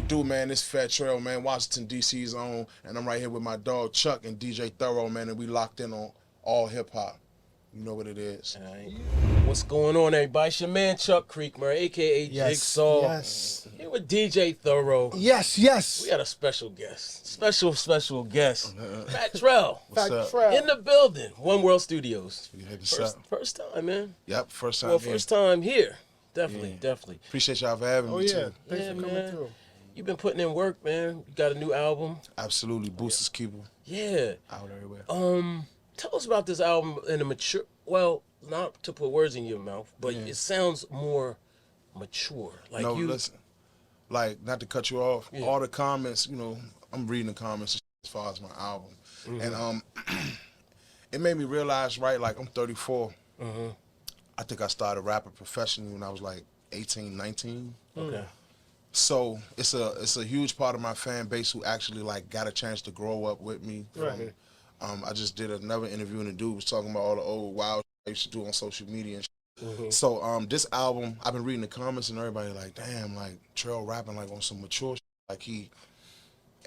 it do, man? It's Fat Trel, man, Washington D.C.'s own, and I'm right here with my dog Chuck and DJ Thoro, man, and we locked in on AllHipHop. You know what it is. What's going on, everybody? It's your man Chuck Creekmur, aka Jigsaw. Yes. Here with DJ Thoro. Yes, yes. We got a special guest. Special guest. Fat Trel. Fat Trel. In the building. One World Studios. You hit this up. First time, man. Yep, first time Well, here. first time here. Definitely. Appreciate y'all for having me, too. Thanks for coming man. through. You've been putting in work, man. You got a new album. Absolutely. Boosters Keeper. Yeah. Out everywhere. Tell us about this album in a mature, well, not to put words in your mouth, but it sounds more mature. Like no, listen. Like, not to cut you off, all the comments, you know, I'm reading the comments as far as my album. And it made me realize, right, like I'm 34. I think I started rapping professionally when I was like 18, 19. Okay. So it's a huge part of my fan base who actually like got a chance to grow up with me. Right. I just did another interview and the dude was talking about all the old wild shit I used to do on social media and shit. So this album, I've been reading the comments and everybody like, damn, like Trel rapping like on some mature shit, like he.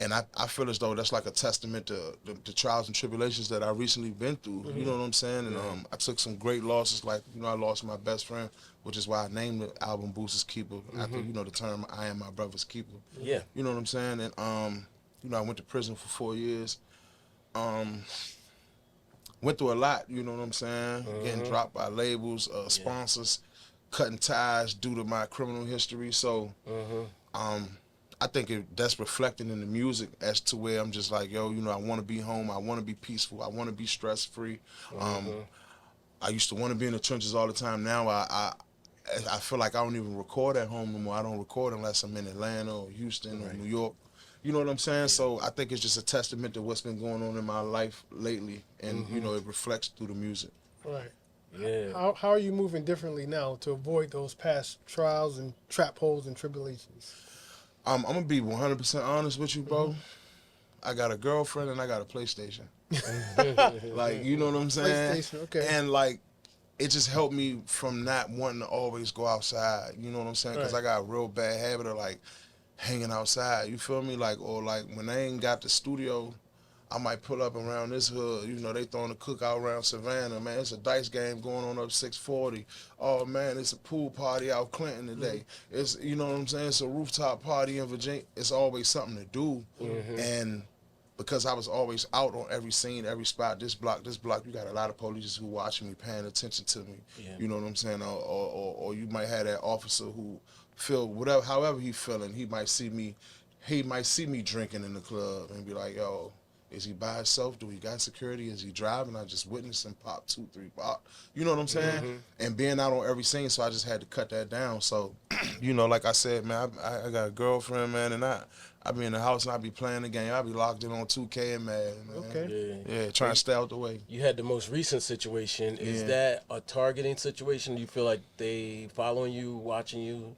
And I feel as though that's like a testament to the trials and tribulations that I recently been through. You know what I'm saying? And I took some great losses. Like, you know, I lost my best friend, which is why I named the album Boosters Keeper after, you know, the term I am my brother's keeper. Yeah. You know what I'm saying? And you know, I went to prison for 4 years. Went through a lot, you know what I'm saying? Getting dropped by labels, sponsors, cutting ties due to my criminal history. So I think that's reflected in the music as to where I'm just like, yo, you know, I want to be home. I want to be peaceful. I want to be stress-free. I used to want to be in the trenches all the time. Now I feel like I don't even record at home no more. I don't record unless I'm in Atlanta or Houston or New York. You know what I'm saying? So I think it's just a testament to what's been going on in my life lately. And, you know, it reflects through the music. Right. Yeah. How are you moving differently now to avoid those past trials and trap holes and tribulations? I'm going to be 100% honest with you, bro. I got a girlfriend and I got a PlayStation. Like, you know what I'm saying? PlayStation, okay. And, like, it just helped me from not wanting to always go outside. You know what I'm saying? Because I got a real bad habit of, like, hanging outside. You feel me? Like, or, like, when I ain't got the studio, I might pull up around this hood. You know, they throwing a cookout around Savannah. Man, it's a dice game going on up 640. Oh, man, it's a pool party out Clinton today. It's, you know what I'm saying? It's a rooftop party in Virginia. It's always something to do. And because I was always out on every scene, every spot, this block, you got a lot of police who watching me, paying attention to me. You know what I'm saying? Or you might have that officer who feel whatever, however he feeling, he might see me drinking in the club and be like, yo, is he by himself? Do he got security? Is he driving? I just witnessed him pop 2, 3 pop. You know what I'm saying? And being out on every scene, so I just had to cut that down. So, you know, like I said, man, I got a girlfriend, man, and I be in the house and I be playing the game. I be locked in on 2K and mad, man. Okay. Yeah, trying to stay out the way. You had the most recent situation. Is that a targeting situation? Do you feel like they following you, watching you?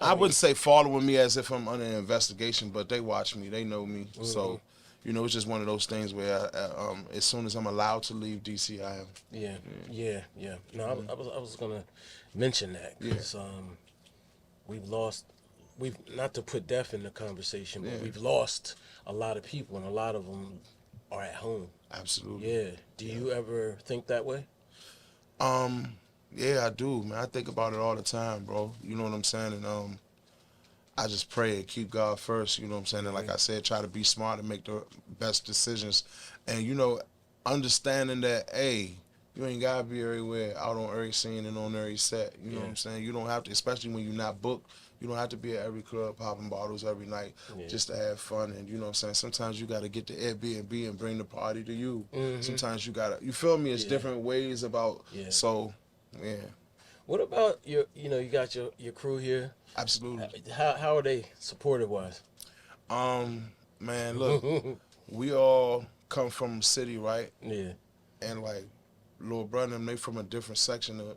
I wouldn't say following me as if I'm under investigation, but they watch me. They know me. So, you know, it's just one of those things where as soon as I'm allowed to leave D.C., I am. Yeah. No, I was going to mention that because we've not to put death in the conversation, but we've lost a lot of people, and a lot of them are at home. Absolutely. Yeah. Do you ever think that way? Yeah, I do, man. I think about it all the time, bro. You know what I'm saying? And I just pray and keep God first, you know what I'm saying? And like I said, try to be smart and make the best decisions. And, you know, understanding that, hey, you ain't got to be everywhere, out on every scene and on every set. You know what I'm saying? You don't have to, especially when you're not booked, you don't have to be at every club popping bottles every night just to have fun. And, you know what I'm saying? Sometimes you got to get the Airbnb and bring the party to you. Sometimes you got to, you feel me? It's different ways about, so... Yeah. What about you know, you got your crew here? Absolutely. How are they supportive wise? Man, look, we all come from the city, right? Yeah. And like Lil brother, they from a different section of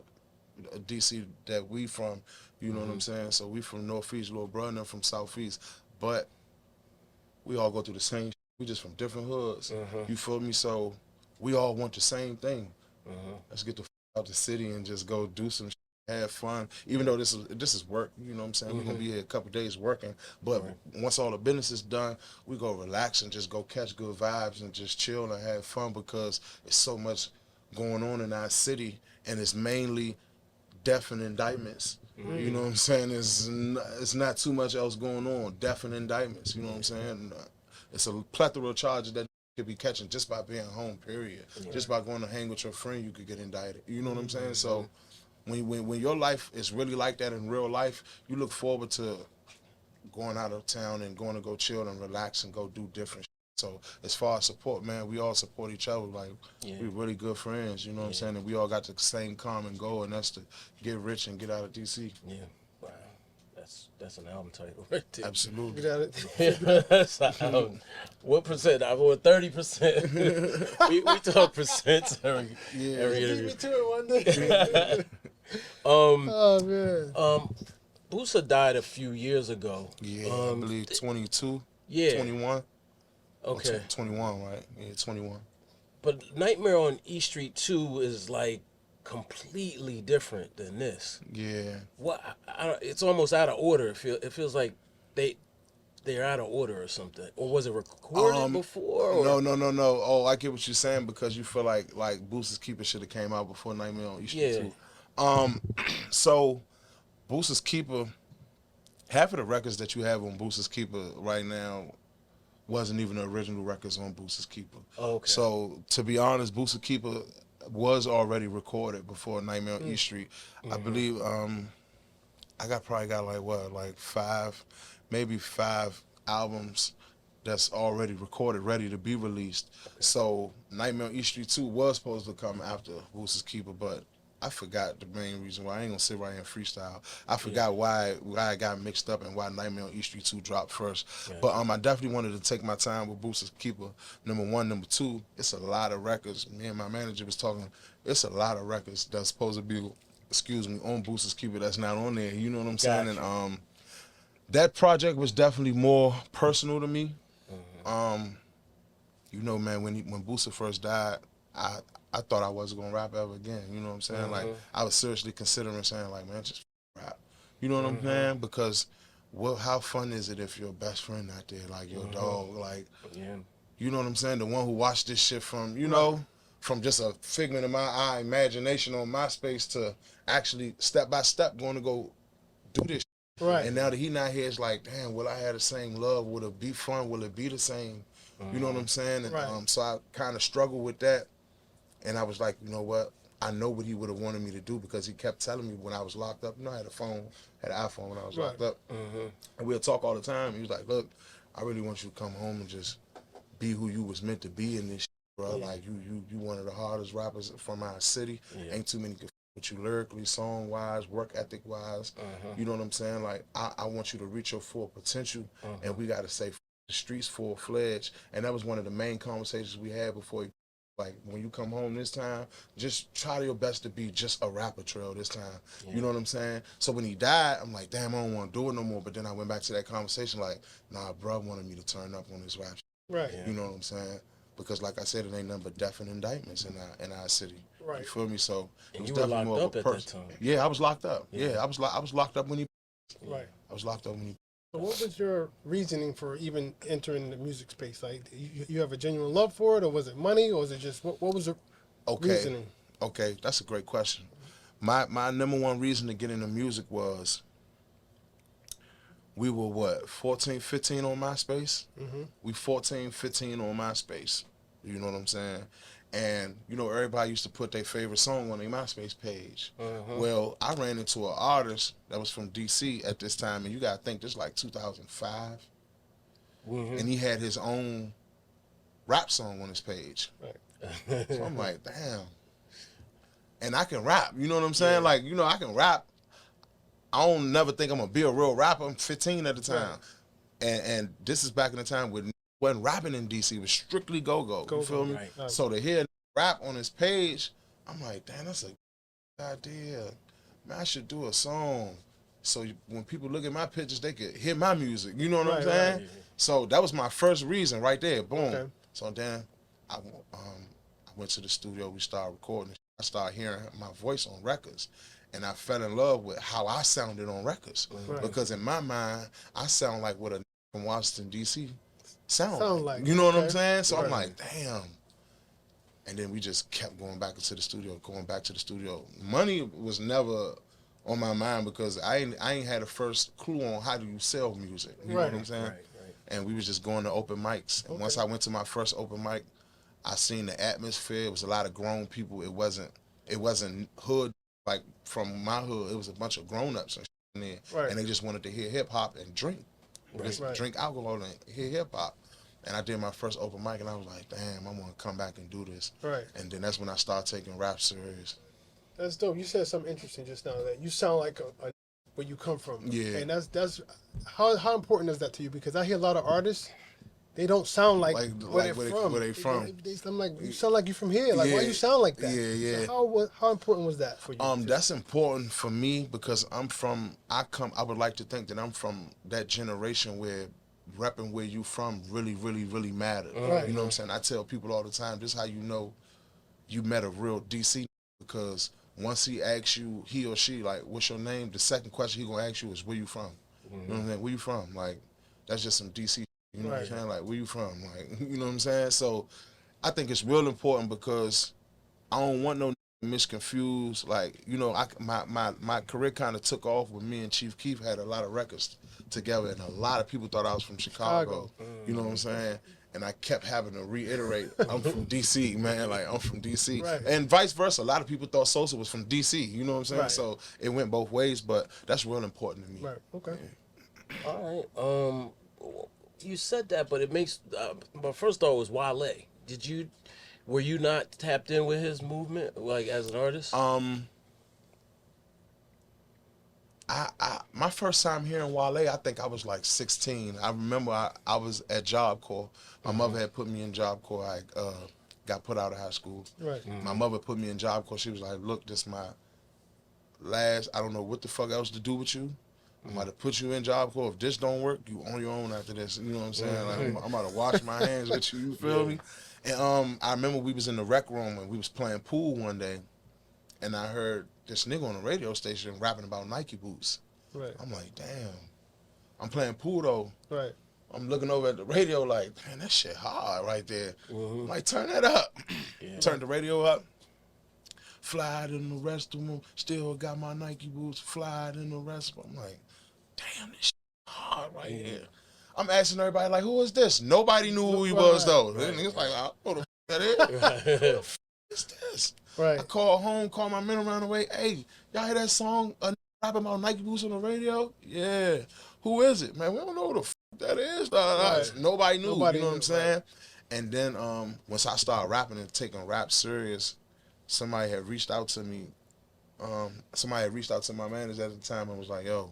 DC that we from, you know what I'm saying? So we from Northeast, Lil brother from Southeast. But we all go through the same we just from different hoods. You feel me? So we all want the same thing. Let's get the out the city and just go do some have fun. Even though this is work, you know what I'm saying? We're gonna be here a couple days working, but once all the business is done, we go relax and just go catch good vibes and just chill and have fun because it's so much going on in our city, and it's mainly death and indictments. You know what I'm saying? It's not too much else going on. Death and indictments. You know what I'm saying? It's a plethora of charges that you could be catching just by being home. Period. Just by going to hang with your friend, you could get indicted. You know what I'm saying? So when your life is really like that in real life, you look forward to going out of town and going to go chill and relax and go do different shit. So as far as support, man, we all support each other. Like, we're really good friends, you know what I'm saying? And we all got the same common goal, and that's to get rich and get out of D.C. Yeah. Wow. That's an album title right there. Absolutely. Get at it. What percent? I want 30%. we talk percents every Lead me interview. to it one day. Oh man. Boosa died a few years ago. Yeah, I believe 22, Yeah. 21. Okay. 21, right? Yeah, 21. But Nightmare on E Street 2 is like completely different than this. Yeah. What? It's almost out of order. It feels like they're out of order or something. Or was it recorded before? Or? No. Oh, I get what you're saying because you feel like Booster's Keeper should have came out before Nightmare on E Street 2. So Booster's Keeper, half of the records that you have on Booster's Keeper right now wasn't even the original records on Booster's Keeper. Oh, okay. So to be honest, Booster's Keeper was already recorded before Nightmare on E Street. I believe I probably got like maybe five albums that's already recorded, ready to be released. So Nightmare on E Street 2 was supposed to come after Booster's Keeper, but I forgot the main reason why. I ain't gonna sit right here and freestyle. I forgot why I got mixed up and why Nightmare on E Street 2 dropped first. But I definitely wanted to take my time with Booster's Keeper. Number one, number two, it's a lot of records. Me and my manager was talking. It's a lot of records that's supposed to be, on Booster's Keeper that's not on there. You know what I'm saying? And that project was definitely more personal to me. You know, man, when Booster first died, I thought I wasn't gonna rap ever again. You know what I'm saying? Like, I was seriously considering saying, like, man, just rap. You know what I'm saying? Because how fun is it if your best friend out there, like your dog, like, you know what I'm saying? The one who watched this shit from, you know, from just a figment of my eye imagination on MySpace to actually step by step going to go do this shit. Right. And now that he not here, it's like, damn, will I have the same love? Will it be fun? Will it be the same? You know what I'm saying? And so I kind of struggled with that. And I was like, you know what? I know what he would have wanted me to do because he kept telling me when I was locked up. You know, I had an iPhone when I was locked up. And we'll talk all the time. He was like, look, I really want you to come home and just be who you was meant to be in this shit, bro. Like, you one of the hardest rappers from our city. Ain't too many can with you lyrically, song-wise, work ethic-wise. You know what I'm saying? Like, I want you to reach your full potential, and we got to say the streets full-fledged. And that was one of the main conversations we had before he, like, when you come home this time, just try your best to be just a rapper, Trel, this time. You know what I'm saying? So when he died, I'm like, damn, I don't want to do it no more. But then I went back to that conversation like, nah, bro wanted me to turn up on this rap shit. Right. You know what I'm saying? Because like I said, it ain't nothing but death and indictments in our city. Right. You feel me? So And you were locked up at that time. Yeah, I was locked up. Yeah, I was locked up when he. Right. I was locked up when he. So what was your reasoning for even entering the music space? Like, you have a genuine love for it, or was it money, or was it just what was the reasoning? Okay, that's a great question. My number one reason to get into music was we were what, 14, 15 on MySpace? We 14, 15 on MySpace. You know what I'm saying? And, you know, everybody used to put their favorite song on their MySpace page. Well, I ran into an artist that was from D.C. at this time, and you got to think this is like 2005. And he had his own rap song on his page. Right. So I'm like, damn. And I can rap, you know what I'm saying? Like, you know, I can rap. I don't never think I'm going to be a real rapper. I'm 15 at the time. Right. And this is back in the time when wasn't rapping in D.C. It was strictly Gogo. You feel me? Right. So to hear rap on his page, I'm like, damn, that's a good idea. Man, I should do a song. So when people look at my pictures, they could hear my music. You know what I'm saying? Right. So that was my first reason right there. Boom. Okay. So then I went to the studio. We started recording. I started hearing my voice on records. and I fell in love with how I sounded on records. Right. Because in my mind, I sound like what a from Washington D.C. sound like. like. You know what I'm Okay. saying? So I'm Right. like, damn. And then we just kept going back to the studio. Money was never on my mind because I ain't had a first clue on how do you sell music. You know what I'm saying? Right. And we was just going to open mics. And once I went to my first open mic, I seen the atmosphere. It was a lot of grown people. It wasn't hood like from my hood. It was a bunch of grown ups and shit in there, Right. and they just wanted to hear hip hop and drink, just drink alcohol and hear hip hop. And I did my first open mic, and I was like, damn, I'm gonna come back and do this. Right. And then that's when I started taking rap serious. That's dope. You said something interesting just now that you sound like a where you come from. Yeah. And that's how important is that to you? Because I hear a lot of artists, they don't sound like where they from. I'm like, you sound like you from here. Like, why you sound like that? Yeah. So how important was that for you? That's important for me because I would like to think that I'm from that generation where repping where you from really, really, really mattered. Right. You know what I'm saying? I tell people all the time, this is how you know you met a real DC, because once he asks you, he or she, like, what's your name? The second question he gonna ask you is, where you from? You know what I'm saying? Where you from? Like, that's just some DC. You know what I'm saying? Like, where you from? Like, you know what I'm saying? So, I think it's real important because I don't want no misconfused. Like, you know, my career kind of took off when me and Chief Keef had a lot of records together, and a lot of people thought I was from Chicago. You know what I'm saying? And I kept having to reiterate, I'm from D.C., man. Like, I'm from D.C. Right. And vice versa. A lot of people thought Sosa was from D.C., you know what I'm saying? Right. So it went both ways, but that's real important to me. Right. Okay. Yeah. All right. You said that, but it makes my first thought was Wale. Were you not tapped in with his movement, like, as an artist? My first time hearing Wale, I think I was like 16. I remember I was at Job Corps. My mother had put me in Job Corps. I got put out of high school. Right. My mother put me in Job Corps. She was like, look, this my last, I don't know what the fuck else to do with you. I'm about to put you in Job Corps. If this don't work, you on your own after this. You know what I'm saying? Like, I'm about to wash my hands with you. You feel me? And I remember we was in the rec room and we was playing pool one day, and I heard this nigga on the radio station rapping about Nike boots. Right. I'm like, damn. I'm playing pool though. Right. I'm looking over at the radio like, man, that shit hard right there. I'm like, turn that up. Turn the radio up. Fly in the restroom. Still got my Nike boots. Fly in the restroom. I'm like, damn, this shit hard right here. I'm asking everybody, like, who is this? Nobody knew who he was, though. Niggas like, I don't know who the fuck that is. Who the fuck is this? Right. I called home, called my men around the way. Hey, y'all hear that song, rapping about Nike boots on the radio? Yeah. Who is it? Man, we don't know who the fuck that is. Right. Nobody knew, you know what I'm saying? Right. And then once I started rapping and taking rap serious, somebody had reached out to me. Somebody had reached out to my manager at the time and was like, yo,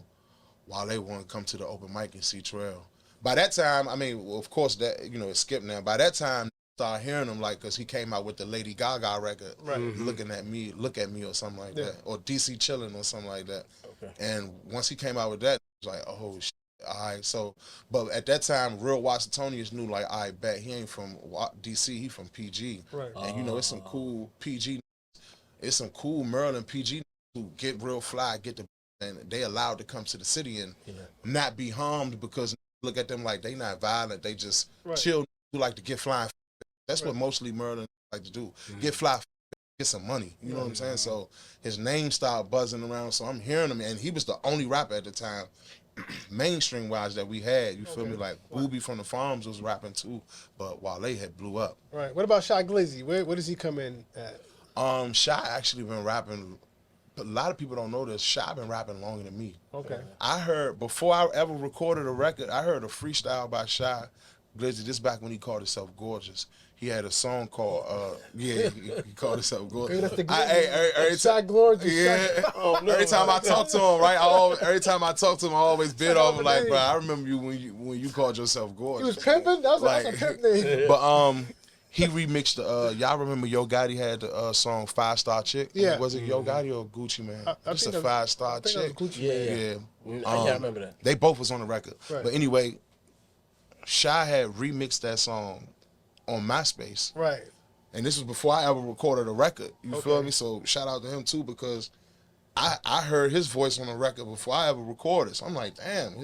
Wale want to come to the open mic and see Trel. By that time, I mean, well, of course, that, you know, it's skipped now. By that time, I started hearing him, like, because he came out with the Lady Gaga record, Looking at Me, Look at Me or something like that, or DC Chillin' or something like that. Okay. And once he came out with that, it was like, oh, shit. All right, so, but at that time, real Washingtonians knew, like, I bet he ain't from DC, he from PG. Right. And, you know, it's some cool PG, it's some cool Maryland PG who get real fly, and they allowed to come to the city and not be harmed because look at them like they not violent, they just chill, who like to get flying. That's what mostly Maryland like to do, get fly, get some money, you know what I'm saying? So his name started buzzing around, so I'm hearing him, and he was the only rapper at the time, mainstream wise, that we had, you feel me? Like Booby from the Farms was rapping too, but Wale had blew up. Right. What about Shy Glizzy? Where does he come in at? Shy actually been rapping. A lot of people don't know this. Shy been rapping longer than me. Okay. I heard, before I ever recorded a record, I heard a freestyle by Shy Glizzy. This back when he called himself Gorgeous. He had a song called, he called himself Gorgeous. Shy Gorgeous. Yeah. Every time I talk to him, right? Every time I talk to him, I always bid off him like, bro, I remember you when you called yourself Gorgeous. He was pimping? That was a pimp name. But he remixed y'all remember Yo Gotti had the song 5 Star Chick? Yeah. Was it Yo Gotti or Gucci Man? Just a 5 Star Chick. Yeah. I remember that. They both was on the record. Right. But anyway, Shy had remixed that song on MySpace. Right. And this was before I ever recorded a record. You feel me? So shout out to him too, because I heard his voice on the record before I ever recorded. So I'm like, damn.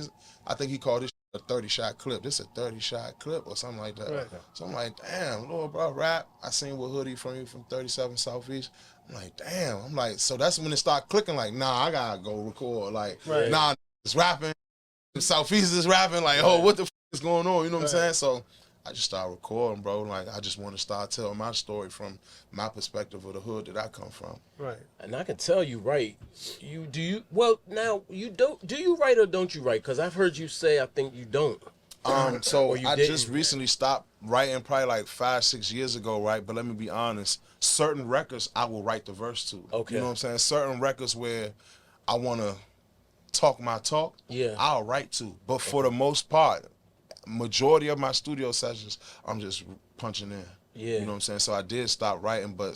I think he called this a 30-shot clip. This a 30-shot clip or something like that. Right. So I'm like, damn, little bro, rap. I seen what Hoodie from you from 37 Southeast. I'm like, damn. I'm like, so that's when it started clicking. Like, nah, I gotta go record. Like, nah, it's rapping. Southeast is rapping. Like, oh, what the is going on? You know what I'm saying? So I just started recording, bro. Like, I just want to start telling my story from my perspective of the hood that I come from. Right. And I can tell you write. Well, now, you don't. Do you write or don't you write? Because I've heard you say, I think you don't. So I just recently stopped writing probably like 5-6 years ago, right? But let me be honest. Certain records I will write the verse to. Okay. You know what I'm saying? Certain records where I want to talk my talk, I'll write to. But for the most part, majority of my studio sessions, I'm just punching in. Yeah. You know what I'm saying? So I did stop writing, but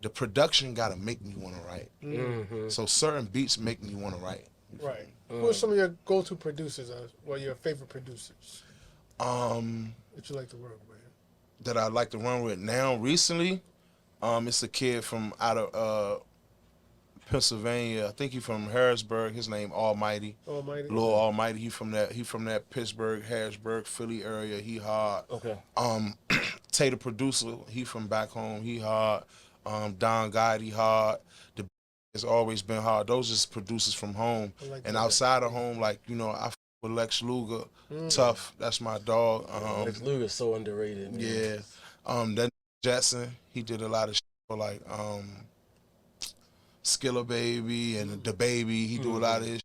the production got to make me want to write. Mm-hmm. So certain beats make me want to write. Right. Who are some of your go-to producers, or your favorite producers? That you like to work with? That I like to run with now recently, it's a kid from out of Pennsylvania. I think he's from Harrisburg. His name Almighty. Almighty. Lil Almighty. He from that Pittsburgh, Harrisburg, Philly area. He hard. Okay. Tay the producer. He from back home. He hard. Don Guide. He hard. The has always been hard. Those is producers from home. And outside of home, like, you know, I with Lex Luger. Tough. That's my dog. Lex Luger's so underrated, man. Yeah. Then Jetson. He did a lot of shit for like Skilla Baby and The Baby. He do a lot of his shit.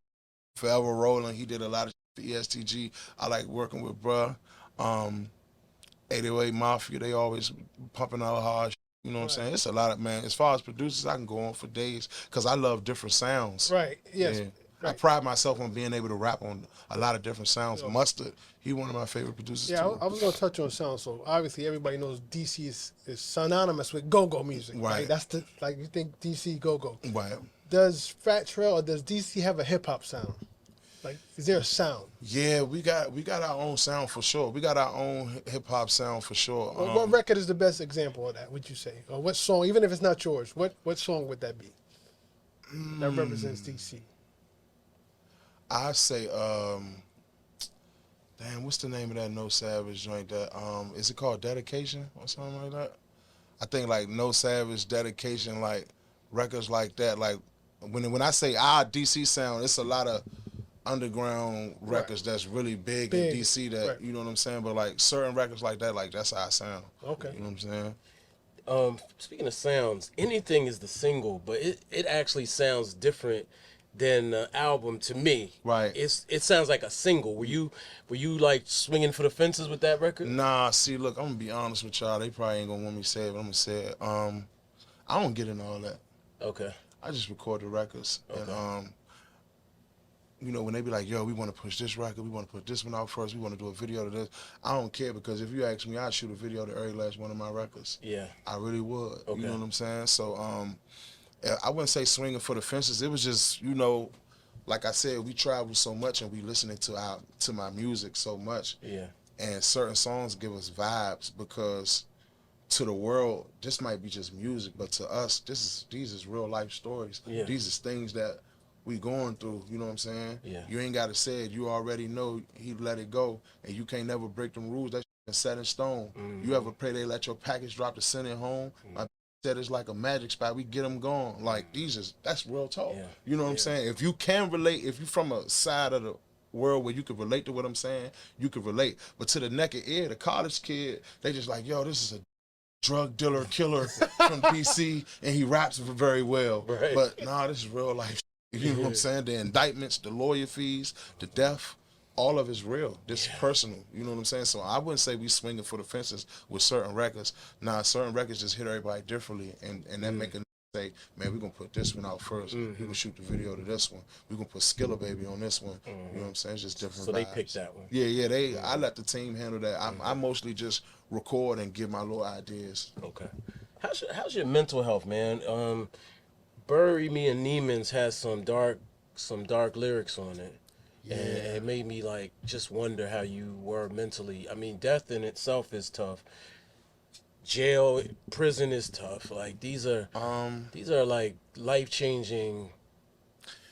Forever Rolling. He did a lot of shit for ESTG. I like working with bruh. 808 Mafia. They always pumping out hard shit. You know what I'm saying? It's a lot of, man, as far as producers, I can go on for days because I love different sounds. Right, yes. Yeah. Right. I pride myself on being able to rap on a lot of different sounds. Mustard, he one of my favorite producers too. I was going to touch on sound. So obviously everybody knows DC is synonymous with go-go music. Right. That's you think DC go-go. Right. Does Fat Trel or does DC have a hip-hop sound? Like, is there a sound? Yeah, we got our own sound for sure. We got our own hip-hop sound for sure. What record is the best example of that, would you say? Or what song, even if it's not yours, what song would that be that represents DC? I say, damn, what's the name of that No Savage joint? That is it called Dedication or something like that? I think like No Savage, Dedication, like records like that. Like when I say our DC sound, it's a lot of underground records that's really big in DC that you know what I'm saying. But like certain records like that, like that's our sound. Okay, you know what I'm saying. Speaking of sounds, anything is the single, but it actually sounds different than the album to me. Right. It sounds like a single. Were you like swinging for the fences with that record? Nah. See, look, I'm gonna be honest with y'all. They probably ain't gonna want me to say it, but I'm gonna say it. I don't get into all that. Okay. I just record the records, and you know, when they be like, yo, we want to push this record, we want to put this one out first, we want to do a video to this, I don't care, because if you ask me, I'd shoot a video to every last one of my records. Yeah. I really would. Okay. You know what I'm saying? So I wouldn't say swinging for the fences. It was just, you know, like I said, we travel so much and we listening to my music so much. Yeah. And certain songs give us vibes, because to the world, this might be just music, but to us, these is real life stories. Yeah. These is things that we going through, you know what I'm saying? Yeah. You ain't got to say it. You already know he let it go, and you can't never break them rules. That's set in stone. Mm-hmm. You ever pray they let your package drop to send it home? Mm-hmm. My said it's like a magic spot. We get them gone. Like, that's real talk. Yeah. You know what I'm saying? If you can relate, if you from a side of the world where you can relate to what I'm saying, you can relate. But to the naked ear, the college kid, they just like, yo, this is a drug dealer, killer from DC, and he raps very well. Right. But nah, this is real life. You know what I'm saying? The indictments, the lawyer fees, the death, all of it's real. This is personal. You know what I'm saying? So I wouldn't say we swinging for the fences with certain records. Nah, certain records just hit everybody differently, and that make a say, man, we're going to put this one out first. We're going to shoot the video to this one. We're going to put Skilla Baby on this one. You know what I'm saying? It's just different So vibes. they picked that one. Yeah, I let the team handle that. I mostly just record and give my little ideas. Okay. How's your mental health, man? Bury Me in Neiman's has some dark lyrics on it. Yeah. And it made me like just wonder how you were mentally. I mean, death in itself is tough. jail, prison is tough. Like these are like life-changing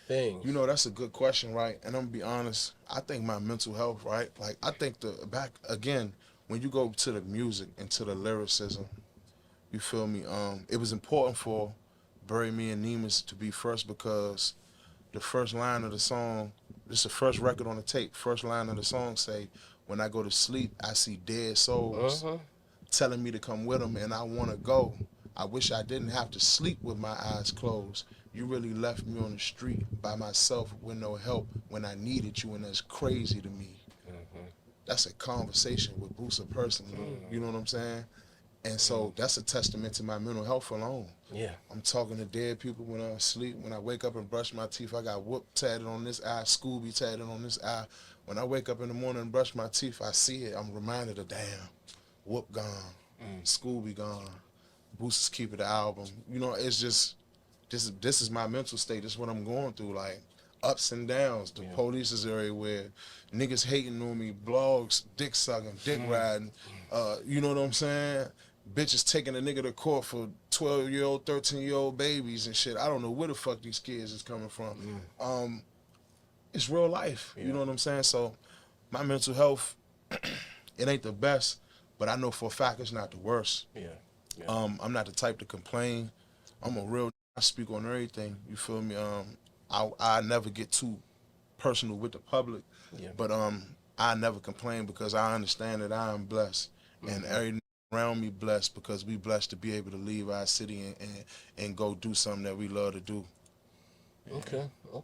things. You know, that's a good question, right? And I'm gonna be honest. I think my mental health, right? Like I think back again when you go to the music and to the lyricism, you feel me? It was important for Bury Me and Nemus to be first because the first line of the song, this is the first record on the tape. First line of the song say, "When I go to sleep, I see dead souls telling me to come with them, and I want to go. I wish I didn't have to sleep with my eyes closed. You really left me on the street by myself with no help when I needed you, and that's crazy to me." That's a conversation with Boosa personally. You know what I'm saying? And so that's a testament to my mental health alone. Yeah. I'm talking to dead people when I sleep. When I wake up and brush my teeth, I got Whoop tatted on this eye, Scooby tatted on this eye. When I wake up in the morning and brush my teeth, I see it. I'm reminded of, damn, Whoop gone, Scooby gone, Boosters Keep It the album. You know, it's just, this is my mental state. This is what I'm going through, like ups and downs. The police is everywhere. Niggas hating on me, blogs, dick sucking, dick riding. You know what I'm saying? Bitches taking a nigga to court for 12-year-old, 13-year-old babies and shit. I don't know where the fuck these kids is coming from. It's real life. You know what I'm saying? So my mental health, it ain't the best, but I know for a fact it's not the worst. I'm not the type to complain. I'm a real, I speak on everything. You feel me? I never get too personal with the public, but I never complain because I understand that I am blessed, and everything around me blessed because we blessed to be able to leave our city and go do something that we love to do. Okay. I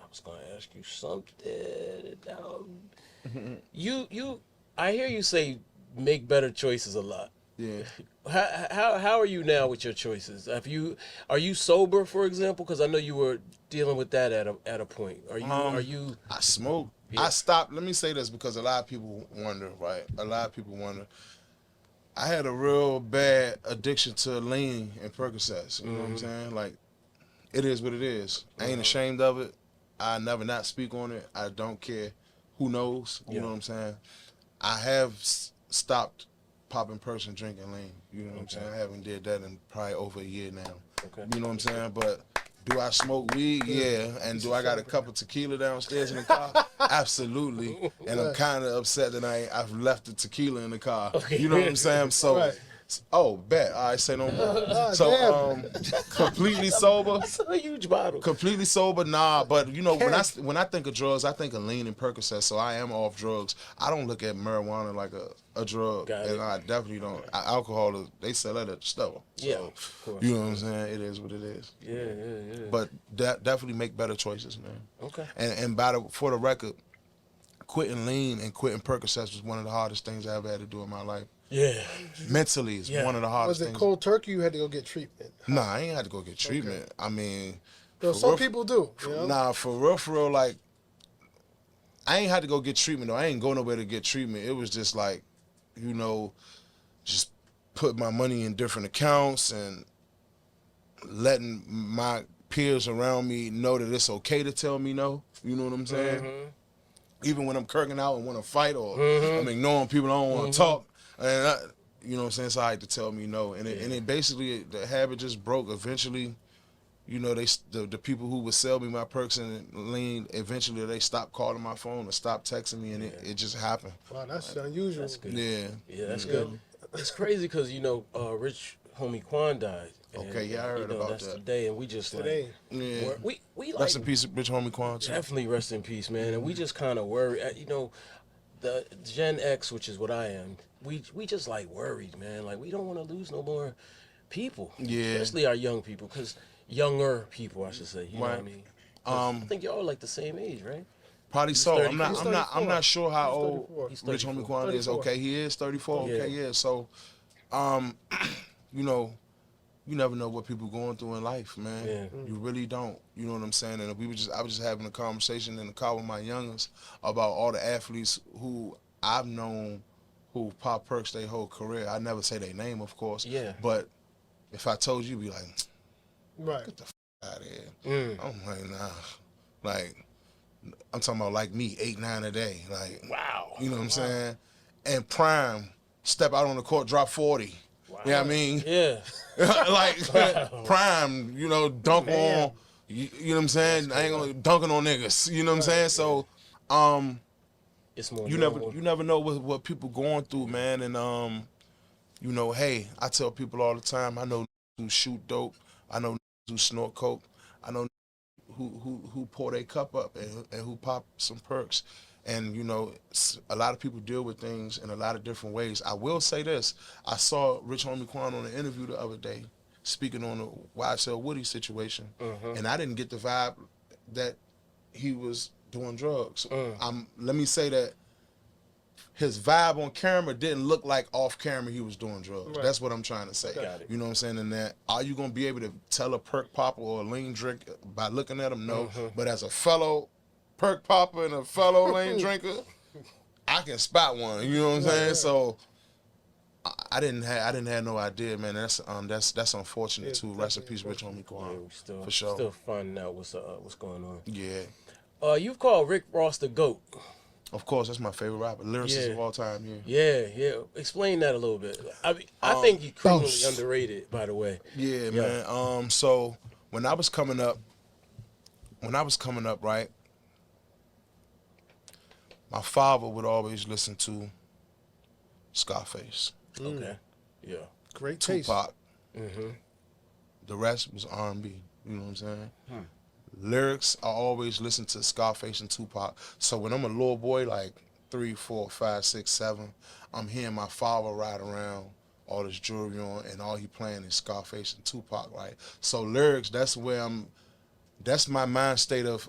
was gonna ask you something. I hear you say make better choices a lot. Yeah. How are you now with your choices? Are you sober, for example? Because I know you were dealing with that at a point. Are you? I smoke. Yeah. I stopped. Let me say this because a lot of people wonder, right? A lot of people wonder. I had a real bad addiction to lean and Percocets. You know what I'm saying? Like, it is what it is. I ain't ashamed of it. I never not speak on it. I don't care who knows. You know what I'm saying? I have stopped popping perks and drinking lean. You know what I'm saying? I haven't did that in probably over a year now. You know what I'm saying? But do I smoke weed? Yeah. And do I got a cup of tequila downstairs in the car? Absolutely. And I'm kind of upset that I've left the tequila in the car. You know what I'm saying? So, bet. All right, say no more. So, completely sober. That's a huge bottle. Completely sober, nah. But you know, when I think of drugs, I think of lean and Percocet. So I am off drugs. I don't look at marijuana like a drug, and I definitely don't. Alcohol, they sell that at the store. So, you know what I'm saying? It is what it is. Yeah. But definitely make better choices, man. Okay. And for the record, quitting lean and quitting Percocets was one of the hardest things I ever had to do in my life. Yeah. Mentally, it's one of the hardest things. Was it cold turkey? You had to go get treatment? Nah, I ain't had to go get treatment. Okay. I mean, some people do. You know? Nah, for real, like, I ain't had to go get treatment, though. I ain't go nowhere to get treatment. It was just like, you know, just put my money in different accounts and letting my peers around me know that it's okay to tell me no. You know what I'm saying? Even when I'm kirking out and want to fight or I'm ignoring people, I don't want to talk. And you know what I'm saying? So I had to tell me no. And it basically, the habit just broke. Eventually, you know, the people who would sell me my perks and lean, eventually they stopped calling my phone or stopped texting me, and it just happened. Wow, that's unusual. That's good. Yeah, that's good. It's crazy because, you know, Rich Homie Quan died. And, I heard about that's that. Today, and we just today. We like, rest in peace, Rich Homie Quan. Definitely rest in peace, man. And we just kind of worry. You know, the Gen X, which is what I am, we just like worried, man. Like we don't want to lose no more people, especially our young people, because younger people, I should say. You know what I mean? I think y'all are like the same age, right? Probably so. I'm not sure how old Rich Homie Quan is. Okay, he is 34. Okay, yeah. So, you know, you never know what people going through in life, man. Yeah. You really don't. You know what I'm saying? And I was just having a conversation in the car with my youngest about all the athletes who I've known who pop perks their whole career. I never say their name, of course. Yeah. But if I told you, you'd be like, right, get the out of here. I'm like, nah. Like, I'm talking about like me, 8, 9 a day. Like, wow. You know what I'm saying? and Prime step out on the court, drop 40. Wow. You know what I mean? Yeah. Like Prime, you know, dunk on, you know what I'm saying? I ain't gonna dunking on niggas. You know what I'm saying? So, it's more you never know what people going through, man. And you know, hey, I tell people all the time, I know who shoot dope, I know who snort coke, I know who pour their cup up and who pop some perks. And, you know, a lot of people deal with things in a lot of different ways. I will say this. I saw Rich Homie Quan on an interview the other day speaking on the YSL Woody situation, and I didn't get the vibe that he was doing drugs. Let me say that his vibe on camera didn't look like off camera he was doing drugs. Right. That's what I'm trying to say. You know what I'm saying? And that, are you going to be able to tell a perk popper or a lean drink by looking at him? No. But as a fellow perk popper and a fellow lean drinker, I can spot one. You know what I'm saying? So I didn't have no idea, man. That's unfortunate too. Rest in peace, Rich Homie Quan. Yeah, for sure. Still finding out what's going on. Yeah. You've called Rick Ross the GOAT. Of course, that's my favorite rapper, lyricist of all time. Yeah. Explain that a little bit. I mean, I think he's criminally underrated, by the way. Yeah, man. So when I was coming up, right, my father would always listen to Scarface. Okay. Yeah. Great Tupac. The rest was R&B. You know what I'm saying? Lyrics, I always listen to Scarface and Tupac. So when I'm a little boy, like 3, 4, 5, 6, 7, I'm hearing my father ride around, all this jewelry on, and all he playing is Scarface and Tupac, right? So lyrics, that's my mind state of,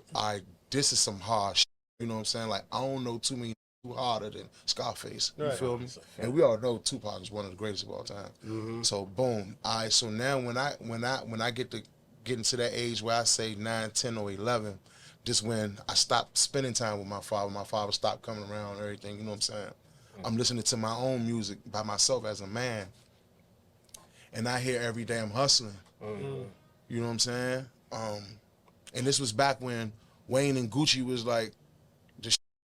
this is some hard shit. You know what I'm saying? Like, I don't know too many too harder than Scarface. You feel me? And we all know Tupac is one of the greatest of all time. So boom. All right, so now when I get into that age where I say 9, 10, or 11, just when I stopped spending time with my father stopped coming around and everything, you know what I'm saying? I'm listening to my own music by myself as a man, and I hear every day I'm hustling. You know what I'm saying? And this was back when Wayne and Grouchy was like,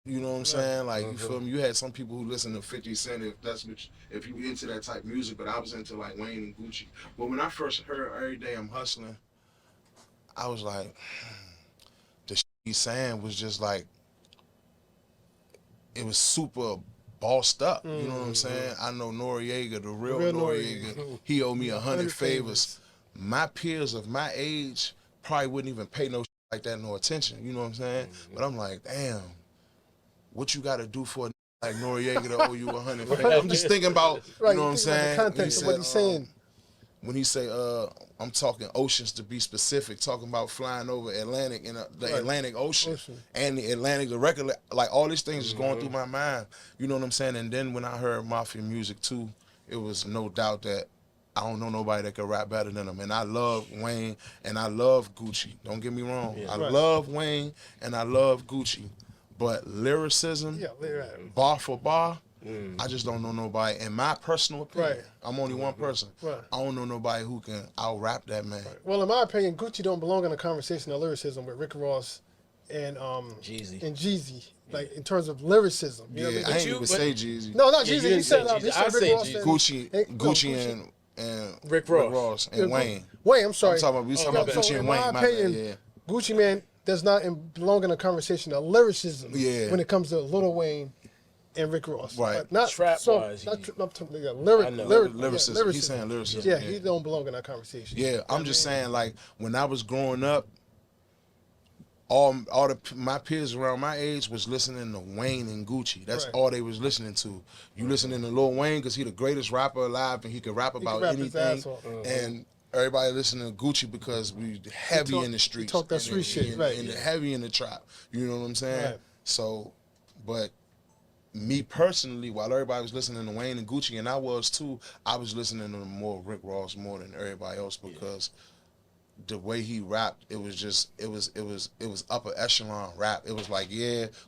you know what I'm saying? Like, you feel me? You had some people who listen to 50 Cent if you into that type of music, but I was into like Wayne and Grouchy. But when I first heard Every Day I'm Hustling, I was like, the shit he's saying was just like, it was super bossed up. You know what I'm saying? I know Noriega, the real Noriega, he owed me 100 favors. My peers of my age probably wouldn't even pay no shit like that no attention. You know what I'm saying? But I'm like, damn, what you got to do for a like Noriega to owe you 100 favors? I'm just thinking about, you know what I'm saying? The context of what he's saying. When he say, I'm talking oceans to be specific, talking about flying over Atlantic and the Atlantic Ocean and the Atlantic, the record, like all these things is going through my mind. You know what I'm saying? And then when I heard Mafia music too, it was no doubt that I don't know nobody that could rap better than him. And I love Wayne and I love Grouchy. Don't get me wrong. I love Wayne and I love Grouchy. But lyricism, bar for bar, I just don't know nobody. In my personal opinion, I'm only one person. I don't know nobody who can out-rap that man. Well, in my opinion, Grouchy don't belong in a conversation of lyricism with Rick Ross and Jeezy. Like, in terms of lyricism. You know what I mean? I ain't even say Jeezy. No, not Jeezy. He said Rick Ross. Gucci and Rick Ross and Wayne. Wayne, I'm sorry. I'm talking about Gucci and Wayne. In my opinion, Gucci Man does not belong in a conversation of lyricism when it comes to Lil Wayne and Rick Ross. Right. But not trap-wise. Lyricism. He's saying lyricism. Yeah, he don't belong in that conversation. Yeah, I'm just saying, like, when I was growing up, my peers around my age was listening to Wayne and Grouchy. That's all they was listening to. You listening to Lil Wayne because he the greatest rapper alive and he could rap about anything. And everybody listening to Grouchy because we heavy in the streets. Talk that street shit, and heavy in the trap. You know what I'm saying? Right. So, but me personally, while everybody was listening to Wayne and Grouchy, and I was too, I was listening to more Rick Ross more than everybody else because the way he rapped, it was upper echelon rap. It was like,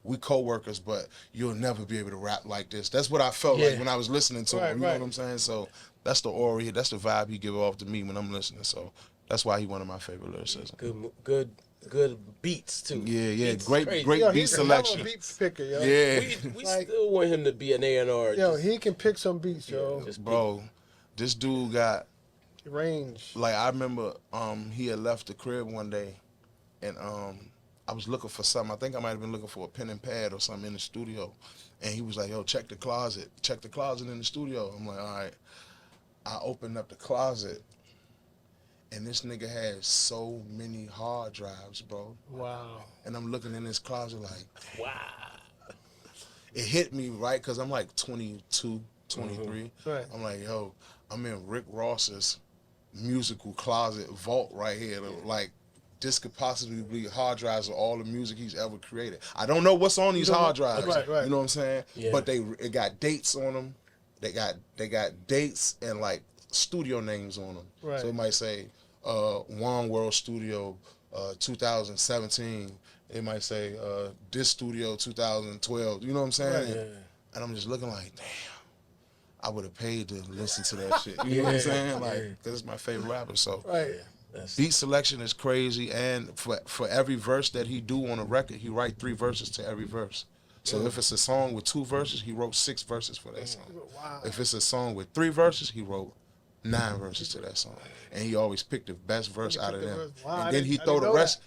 we co-workers, but you'll never be able to rap like this. That's what I felt like when I was listening to him. You know what I'm saying? So that's the aura, that's the vibe he give off to me when I'm listening. So that's why he one of my favorite lyricists. Good good beats too. Yeah, Beats great Yo, beat selection. He's a beat picker, yo. Yeah, We still want him to be an A&R. Yo, he can pick some beats, yo. Bro, this dude got range. Like I remember, he had left the crib one day, and I was looking for something. I think I might have been looking for a pen and pad or something in the studio, and he was like, "Yo, check the closet in the studio." I'm like, "All right." I opened up the closet, and this nigga had so many hard drives, bro. Wow. And I'm looking in this closet like, wow. It hit me, right? Because I'm like 22, 23. Right. I'm like, yo, I'm in Rick Ross's musical closet vault right here. Like, this could possibly be hard drives of all the music he's ever created. I don't know what's on these hard drives. Right. You know what I'm saying? Yeah. But it got dates on them. They got dates and like studio names on them. Right. So it might say One World Studio 2017. It might say this studio 2012. You know what I'm saying? Right. Yeah. And I'm just looking like, damn, I would have paid to listen to that shit. You know what I'm saying? Like, because it's my favorite rapper. So Right. beat selection is crazy, and for every verse that he do on a record, he write 3 verses to every verse. So if it's a song with 2 verses, he wrote 6 verses for that song. Wow. If it's a song with 3 verses, he wrote 9 verses to that song. And he always picked the best verse out of them. Wow, and then he throw the rest,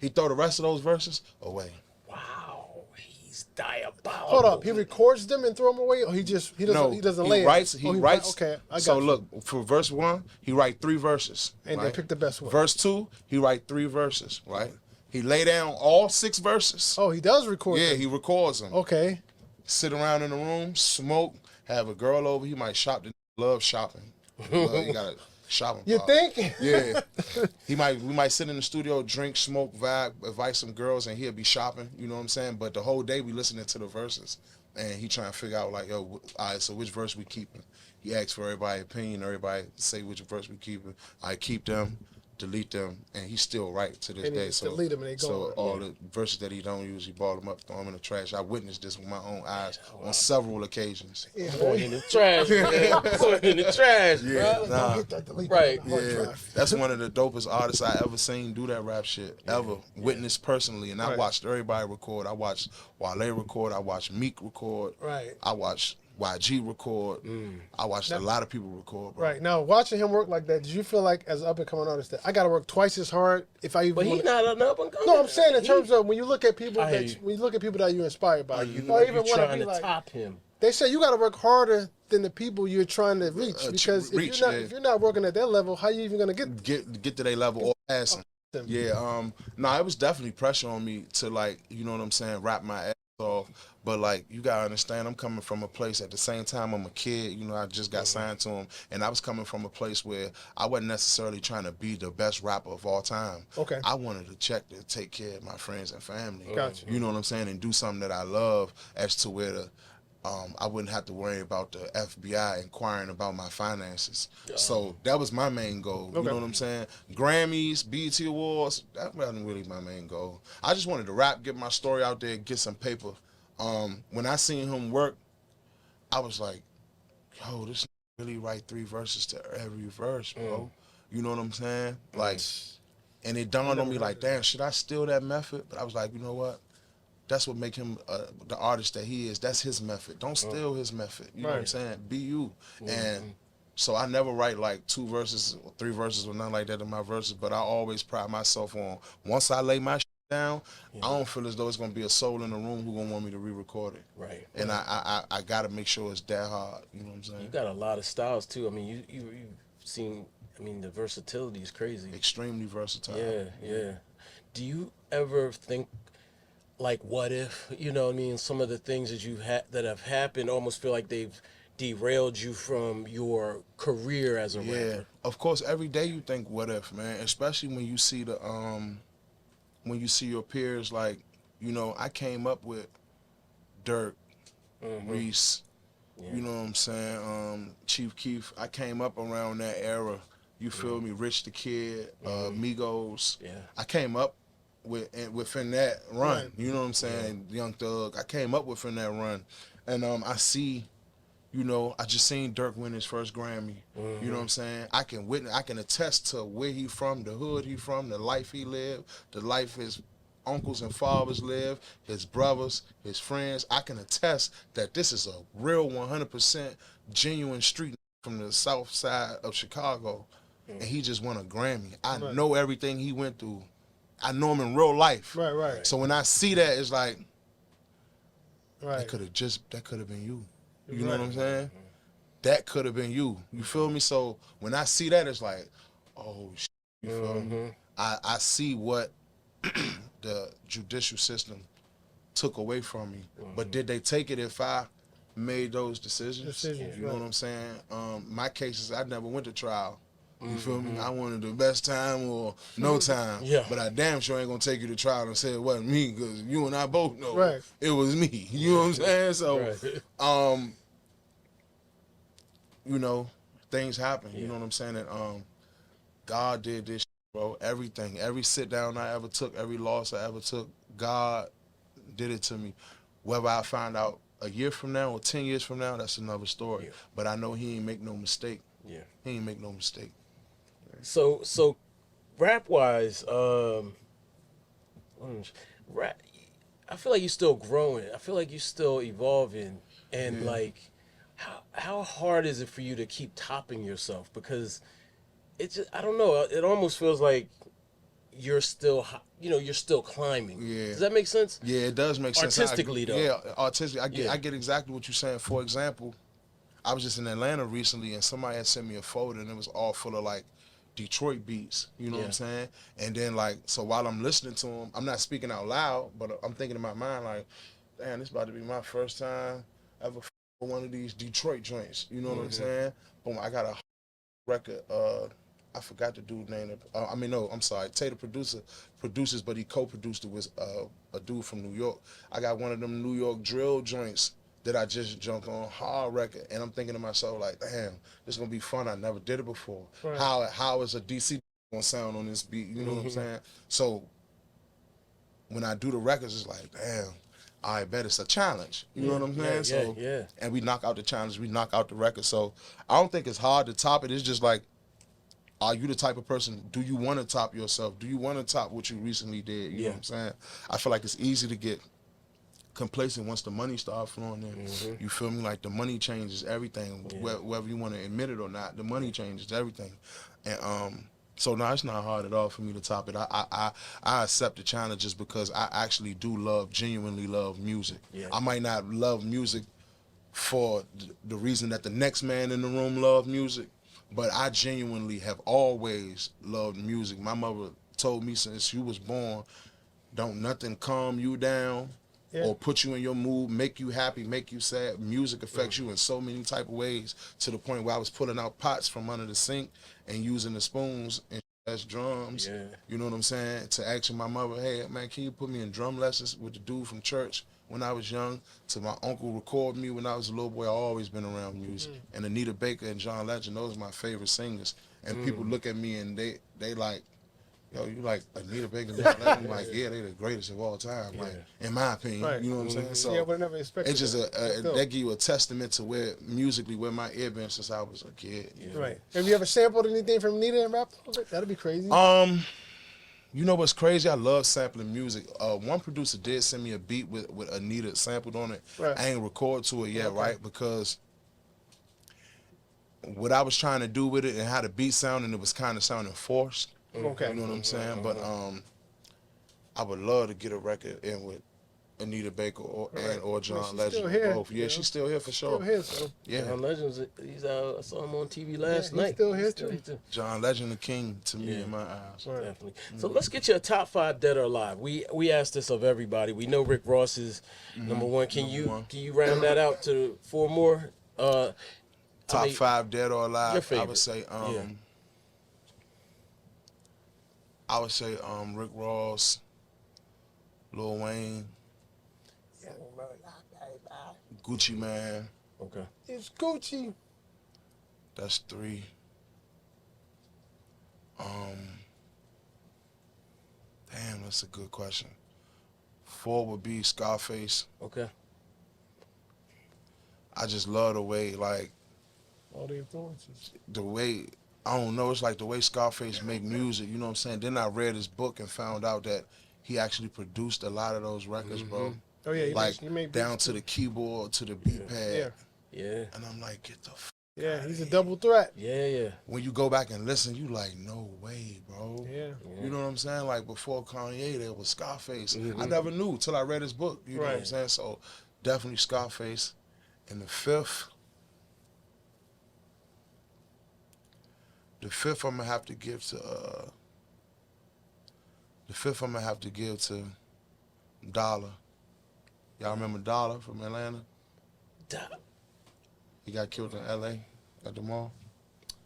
he throw the rest of those verses away. Wow. He's diabolical. Hold up. He records them and throw them away, or he doesn't lay writes, it? He writes. Okay, I got so you. look, for verse 1, he write 3 verses. And right? they pick the best one. Verse 2, he write 3 verses, right? He lay down all 6 verses. Oh, he does record Yeah, them. he records them. Okay. Sit around in the room, smoke, have a girl over. He might shop. Love shopping. You gotta shopping. You think? Yeah. We might sit in the studio, drink, smoke, vibe, invite some girls, and he'll be shopping. You know what I'm saying? But the whole day we listening to the verses, and he trying to figure out like, yo, all right, so which verse we keeping? He asks for everybody's opinion. Everybody say which verse we keeping. I keep them, delete them, and he still write to this And he day. just So delete them and they so gone. all the verses that he don't use, he ball them up, throw them in the trash. I witnessed this with my own eyes on several occasions. Going in the trash, man. Going in the trash, bro. Nah. Hit that delete Right. button on the hard Yeah, drive. that's one of the dopest artists I ever seen do that rap shit, ever. Witnessed personally. And I watched everybody record. I watched Wale record. I watched Meek record. Right. I watched YG record. I watched a lot of people record, bro. Right. Now, watching him work like that, did you feel like, as an up-and-coming artist, that I got to work twice as hard if I even But he's not an up and coming. No, I'm saying in terms of when you look at people I hear you. when you look at people that you're inspired by, You or even you're want to trying be to like, top him. they say you got to work harder than the people you're trying to reach, because if you're not working at their level, how you even gonna get to their level or pass them? Yeah, it was definitely pressure on me to, like, you know what I'm saying, rap my ass off. But like, you gotta understand, I'm coming from a place at the same time I'm a kid. You know, I just got signed to him, and I was coming from a place where I wasn't necessarily trying to be the best rapper of all time. Okay. I wanted to check to take care of my friends and family. Gotcha. You know what I'm saying, and do something that I love, as to where the I wouldn't have to worry about the FBI inquiring about my finances. So that was my main goal. You know what I'm saying? Grammys, BET Awards, that wasn't really my main goal. I just wanted to rap, get my story out there, get some paper. When I seen him work, I was like, yo, this really write 3 verses to every verse, bro. You know what I'm saying? Like, and it dawned on me like, damn, should I steal that method? But I was like, you know what? That's what make him the artist that he is. That's his method. Don't steal his method. You know what I'm saying? Be you. And so I never write like 2 verses or 3 verses or nothing like that in my verses, but I always pride myself on, once I lay my shit down, I don't feel as though it's gonna be a soul in the room who gonna want me to re-record it. Right. And I gotta make sure it's that hard. You know what I'm saying? You got a lot of styles too. I mean, you've seen. I mean, the versatility is crazy. Extremely versatile. Yeah. Do you ever think, like, what if, you know what I mean, some of the things that that have happened almost feel like they've derailed you from your career as a rapper? Yeah, of course, every day you think, what if, man? Especially when you see when you see your peers, like, you know, I came up with Dirk, Reese, you know what I'm saying, Chief Keef. I came up around that era. You feel me? Rich the Kid, Migos. Yeah. I came up within that run. You know what I'm saying? Young Thug. I came up within that run, and I see You know, I just seen Dirk win his first Grammy. You know what I'm saying? I can attest to where he from, the hood he from, the life he lived, the life his uncles and fathers live, his brothers, his friends. I can attest that this is a real 100% genuine street from the south side of Chicago, and he just won a Grammy. I know everything he went through. I know him in real life. Right. So when I see that, it's like, right. that could have been you. You know what I'm saying? That could have been you. You feel me? So when I see that, it's like, oh, shit, you feel me? I see what the judicial system took away from me. But did they take it if I made those decisions? You know what I'm saying? My cases, I never went to trial. You feel me? I wanted the best time or no time. But I damn sure ain't gonna take you to trial and say it wasn't me, because you and I both know it was me. You know what I'm saying? So, you know, things happen. You know what I'm saying? And God did this, bro. Everything, every sit down I ever took, every loss I ever took, God did it to me. Whether I find out a year from now or 10 years from now, that's another story. But I know He ain't make no mistake. He ain't make no mistake. So rap wise, rap, I feel like you're still growing. I feel like you're still evolving. And like, how hard is it for you to keep topping yourself? Because it's just, I don't know. It almost feels like you're still, you're still climbing. Does that make sense? Yeah, it does make sense. Artistically, though. Yeah, artistically. I get exactly what you're saying. For example, I was just in Atlanta recently, and somebody had sent me a folder, and it was all full of like Detroit beats. You know what I'm saying? And then like, so while I'm listening to them, I'm not speaking out loud, but I'm thinking in my mind like, damn, this about to be my first time ever one of these Detroit joints. You know what I'm saying? Boom, I got a record. I forgot the dude's name. I'm sorry. Tater produces, but he co-produced it with a dude from New York. I got one of them New York drill joints that I just jumped on, hard record, and I'm thinking to myself like, damn, this is gonna be fun. I never did it before. How is a DC gonna sound on this beat? You know what I'm saying? So when I do the records, it's like, damn, I bet it's a challenge. You know what I'm saying? And we knock out the challenge, we knock out the record. So I don't think it's hard to top it. It's just like, are you the type of person, do you want to top yourself? Do you want to top what you recently did? You know what I'm saying? I feel like it's easy to get complacent once the money starts flowing in. You feel me? Like the money changes everything. Whether you want to admit it or not, the money changes everything. And so no, it's not hard at all for me to top it. I accept the challenge just because I actually do genuinely love music. I might not love music for the reason that the next man in the room love music, but I genuinely have always loved music. My mother told me since you was born, don't nothing calm you down or put you in your mood, make you happy, make you sad. Music affects you in so many type of ways, to the point where I was pulling out pots from under the sink and using the spoons and as drums. You know what I'm saying? To asking my mother, hey man, can you put me in drum lessons with the dude from church when I was young? To my uncle record me when I was a little boy. I always been around music. And Anita Baker and John Legend, those are my favorite singers. And people look at me and they like, yo, you like Anita Baker and John Legend? I'm like, yeah, they the greatest of all time, like, in my opinion. You know what I'm saying? So I never expected it's just that give you a testament to where musically where my ear been since I was a kid. Have you ever sampled anything from Anita and rapped over it? That'd be crazy. You know what's crazy? I love sampling music. One producer did send me a beat with Anita sampled on it. I ain't record to it yet, right? Because what I was trying to do with it and how the beat sounded, it was kind of sounding forced. You know what I'm saying? But I would love to get a record in with Anita Baker or John Legend. Still here, both. Yeah, she's still here for sure. Still here, so. John Legend's, I saw him on TV last night. He's still here too. John Legend, the king to me in my eyes. Definitely. So let's get you a top 5 dead or alive. We asked this of everybody. We know Rick Ross is number one. Can you round that out to 4 more? Top 5 dead or alive. Your favorite. I would say Rick Ross, Lil Wayne, Gucci Man. Okay. It's Grouchy. That's 3. Damn, that's a good question. 4 would be Scarface. Okay. I just love the way, like, all the influences. The way, I don't know, it's like the way Scarface make music, you know what I'm saying? Then I read his book and found out that he actually produced a lot of those records, bro. Oh yeah, like he made down to the keyboard, to the beat pad. Yeah. And I'm like, get the f Yeah, he's a double threat. Yeah. When you go back and listen, you like, no way, bro. Yeah. You know what I'm saying? Like before Kanye, there was Scarface. I never knew till I read his book. You know what I'm saying? So definitely Scarface. And the fifth I'm gonna have to give to Dollar. Y'all remember Dollar from Atlanta? He got killed in L.A. at the mall.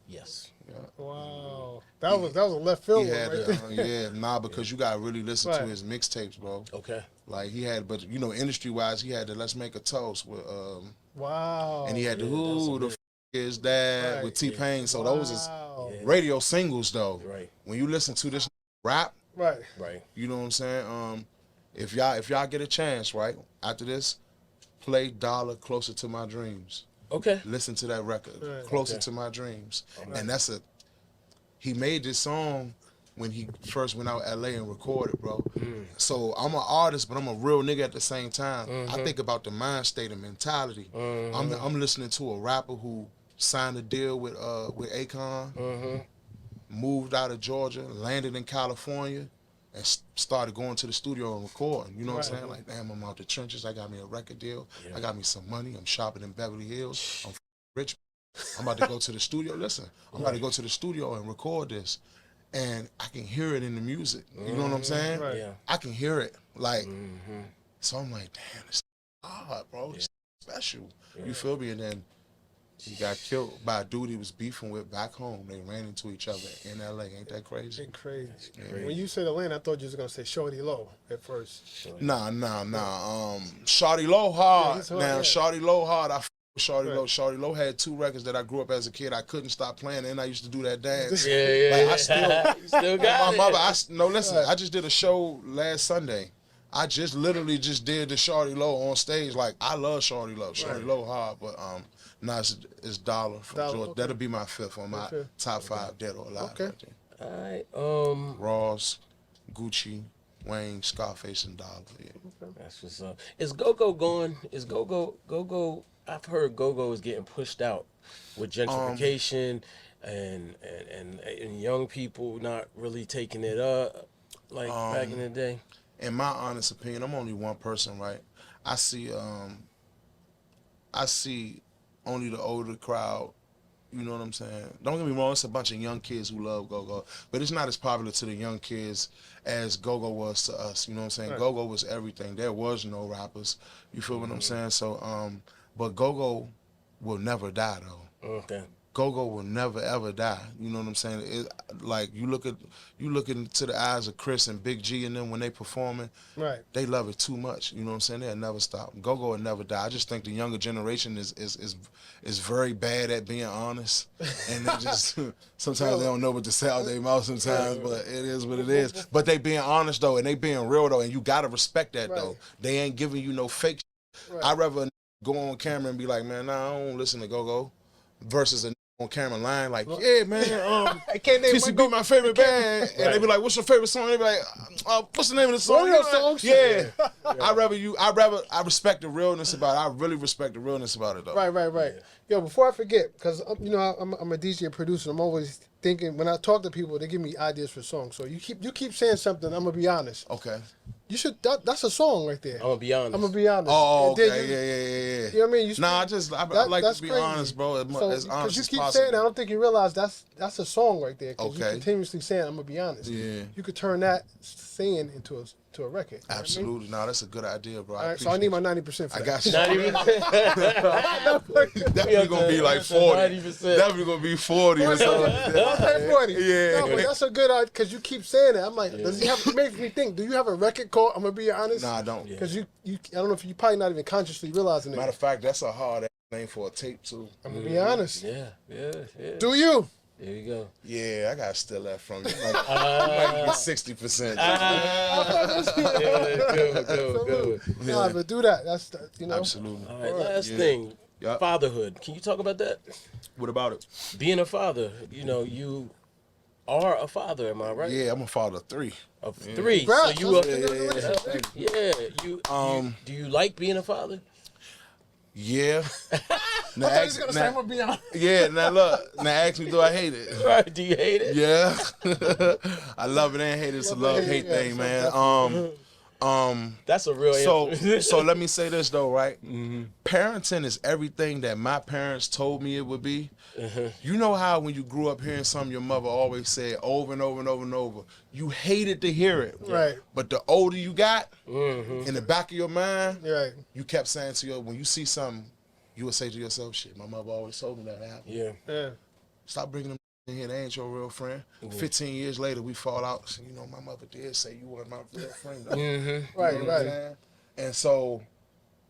Yes. Yeah. Wow. That was a left field one right there. Because you gotta really listen to his mixtapes, bro. Okay. Like he had, but you know, industry wise, he had the Let's Make a Toast with wow. And he had the Who the f is that with T-Pain. So those is radio singles though. Right. When you listen to this rap, right. You know what I'm saying? If y'all get a chance, right after this, play Dollar Closer to My Dreams. Okay. Listen to that record, Closer to My Dreams. And he made this song when he first went out LA and recorded, bro. So I'm an artist, but I'm a real nigga at the same time. I think about the mind state and mentality. I'm listening to a rapper who signed a deal with Akon, moved out of Georgia, landed in California, and started going to the studio and recording. You know what I'm saying? Like, damn, I'm out the trenches. I got me a record deal. I got me some money. I'm shopping in Beverly Hills. I'm rich. I'm about to go to the studio. Listen, I'm about to go to the studio and record this. And I can hear it in the music. You know what I'm saying? I can hear it. Like, so I'm like, damn, it's hard, bro. It's special. You feel me? And then he got killed by a dude he was beefing with back home. They ran into each other in L.A. Ain't that crazy? It's crazy. Yeah. When you said Atlanta, I thought you was going to say Shorty Low at first. Nah. Shawty Low hard. Shawty Low hard. I f with Shawty Low. Shawty Low had 2 records that I grew up as a kid. I couldn't stop playing, and I used to do that dance. Like, I still got my mother. Listen, I just did a show last Sunday. I just literally just did the Shawty Low on stage. Like, I love Shawty Low. Shawty Low hard, but nah, it's Dollar from Georgia. Okay. That'll be my 5th on my top 5 dead or alive. Okay. Right there. All right. Ross, Grouchy, Wayne, Scarface, and Dollar. Yeah. That's what's up. Is Gogo going? Is Gogo? I've heard Gogo is getting pushed out with gentrification and young people not really taking it up like back in the day. In my honest opinion, I'm only one person, right? I see only the older crowd. You know what I'm saying? Don't get me wrong, it's a bunch of young kids who love Gogo, but it's not as popular to the young kids as Gogo was to us. You know what I'm saying? Right. Gogo was everything. There was no rappers. You feel what I'm saying? So, but Gogo will never die though. Okay. Gogo will never ever die. You know what I'm saying? Like you look into the eyes of Chris and Big G and them when they performing. Right. They love it too much. You know what I'm saying? They'll never stop. Gogo will never die. I just think the younger generation is very bad at being honest, and they just sometimes they don't know what to say out their mouth sometimes. But it is what it is. But they being honest though, and they being real though, and you gotta respect that though. They ain't giving you no fake. I'd rather go on camera and be like, man, nah, I don't listen to Gogo, versus a on camera line like, yeah, man, TCB my favorite band, and they be like, what's your favorite song? And they be like, what's the name of the song? Yeah. I respect the realness about it. I really respect the realness about it though. Right. Yo, before I forget, because you know I'm a DJ producer. I'm always thinking when I talk to people, they give me ideas for songs. So you keep saying something. I'm gonna be honest. Okay. You should. That's a song right there. I'm gonna be honest. Oh, okay. Yeah. You know what I mean? I like to be honest, bro. As honest as possible. Because you keep saying it, I don't think you realize that's a song right there. Because you continuously saying, I'm gonna be honest. Yeah. You could turn that saying into a record. Absolutely. I mean? No, that's a good idea, bro. All right, so I need my 90% for that. I got you. Definitely gonna be like 40. 90%. Definitely gonna be 40 or something. I'll say 40. Yeah. No, but that's a good idea because you keep saying it. I'm like, does he have? It makes me think. Do you have a record called I'm gonna be honest? Nah, I don't. Because you I don't know if you probably not even consciously realizing it. Matter of fact, that's a hard name for a tape too. I'm gonna be honest. Yeah. Do you? There you go. Yeah, I gotta steal that from you. You might be 60%. Good. Nah, but do that. That's you know. Absolutely. All right, last thing. Yep. Fatherhood. Can you talk about that? What about it? Being a father. You know, you are a father. Am I right? Yeah, I'm a father of 3. Of 3. Congrats. So you do you like being a father? Yeah. Now, I thought he was gonna say I'm gonna be honest. Yeah, now look. Now ask me, do I hate it? Right. Do you hate it? Yeah. I love it and hate it. It's a love-hate thing, man. That's a real answer. So let me say this though, right? Parenting is everything that my parents told me it would be. You know how when you grew up hearing something your mother always said over and over and over and over, you hated to hear it. Right. But the older you got, in the back of your mind, Right. you kept saying to when you see something, you would say to yourself, shit, my mother always told me that happened. Yeah. Stop bringing them in here. They ain't your real friend. 15 years later, we fall out. So, you know, my mother did say you weren't my real friend. Though. Right. And so,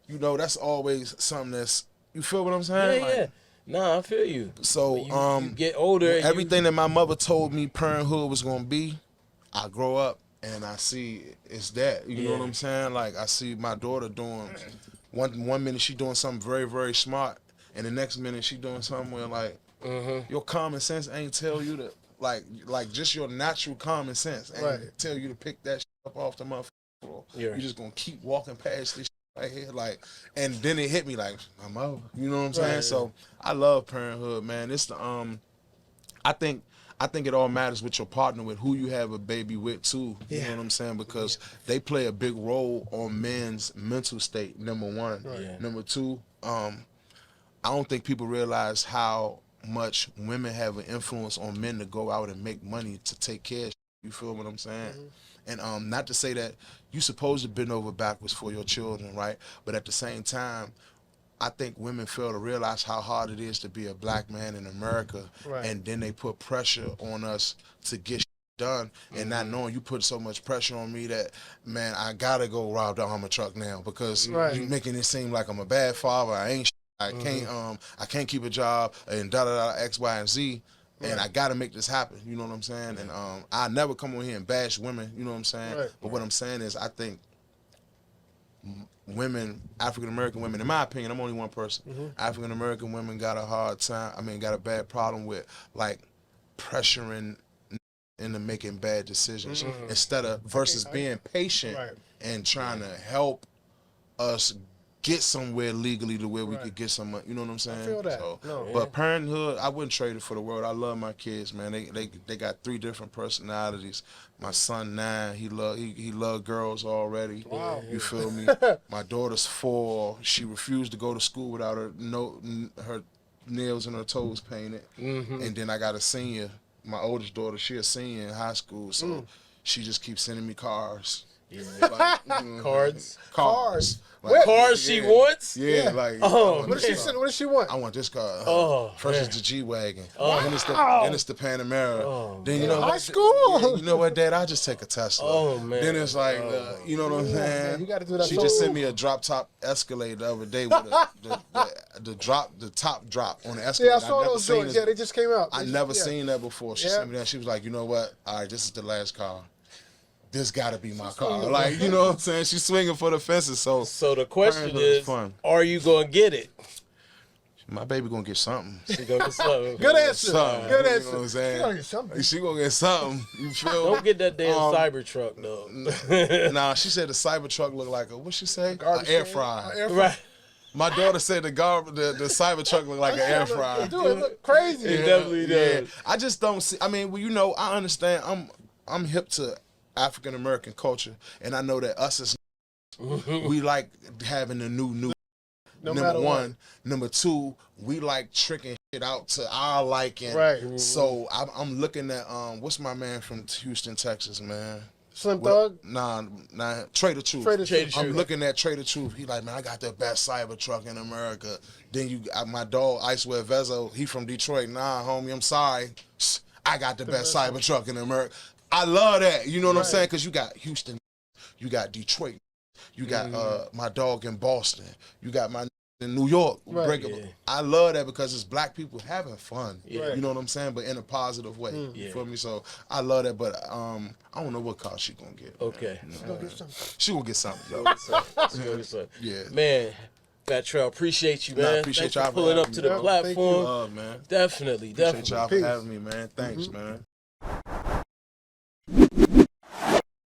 you know, that's always something that's, you feel what I'm saying? Yeah, like, yeah. Nah, I feel you. So, you get older. Everything that my mother told me parenthood was going to be, I grow up and I see it's that. You know what I'm saying? Like, I see my daughter doing, one minute she doing something very, very smart, and the next minute she doing something where, like, your common sense ain't tell you to, like just your natural common sense ain't tell you to pick that shit up off the motherfucker floor. You're just going to keep walking past this shit right here, like, and then it hit me like, my mother. You know what I'm saying? So, I love parenthood, man. It's the, I think it all matters with your partner, with who you have a baby with too. You know what I'm saying? Because they play a big role on men's mental state, number one. Number two, I don't think people realize how much women have an influence on men to go out and make money to take care of. You feel what I'm saying? And not to say that you're supposed to bend over backwards for your children, right? But at the same time, I think women fail to realize how hard it is to be a black man in America, and then they put pressure on us to get done, and not knowing you put so much pressure on me that, man, I gotta go rob the armor truck now because you making it seem like I'm a bad father. I ain't. I can't keep a job and X, Y, and Z. And I gotta make this happen, you know what I'm saying? And I never come on here and bash women, you know what I'm saying? But what I'm saying is, I think women, African American women, in my opinion, I'm only one person. African American women got a hard time. I mean, got a bad problem with like pressuring into making bad decisions instead of versus being patient and trying to help us get somewhere legally to where we could get some, you know what I'm saying? I feel that. So, but parenthood, I wouldn't trade it for the world. I love my kids, man. They got 3 different personalities. My son 9, he love girls already. Wow. You feel me? My daughter's 4. She refused to go to school without her nails and her toes painted. And then I got a senior. My oldest daughter, she a senior in high school, so she just keeps sending me cars. Like, Cards. Like, cars she wants? Yeah, like. What does she want? I want this car. First man. it's the G-Wagon. Then it's the Panamera. Then you know high what? school. Yeah, you know what, Dad? I'll just take a Tesla. Oh, man. Then it's like, you know what I'm saying? Man, you got to do that. She just sent me a drop top Escalade the other day with the top drop on the Escalade. Yeah, I saw those joints. Yeah, they just came out. I never seen that before. She sent me that. She was like, you know what? All right, this is the last car. This gotta be my car. Like, you know what I'm saying? She's swinging for the fences. So the question is, are you gonna get it? My baby gonna get something. She gonna get something. Good answer. Good answer. You know what I'm saying? She gonna get something. She gonna get something. You feel? Don't get that damn Cybertruck though. Nah, she said the Cybertruck looked like a, what she say? An air fryer. Right. My daughter said the Cybertruck looked like an air fryer. Dude, it look crazy. It definitely does. I just don't see. I mean, well, you know, I understand. I'm hip to African American culture, and I know that us as we like having the new. Number one. Number two, we like tricking shit out to our liking. Right. So I'm looking at what's my man from Houston, Texas, man? Slim Thug? Nah, Trader Truth. I'm looking at Trader Truth. He like, man, I got the best Cybertruck in America. Then you got my dog, Icewear Vezo. He from Detroit. Nah, homie, I'm sorry. I got the best Cybertruck in America. I love that. You know what I'm saying? Because you got Houston, you got Detroit, you got my dog in Boston, you got my in New York. I love that because it's black people having fun. You know what I'm saying? But in a positive way. You feel me? So I love that. But I don't know what car she gonna get. Okay. She gonna get something. She gonna get something. She gonna get something. Yeah. Man, Fat Trel, appreciate you, man. Nah, appreciate y'all for pulling up to the platform. Thank you, man. Definitely. Appreciate y'all for having me, man. Thanks, man.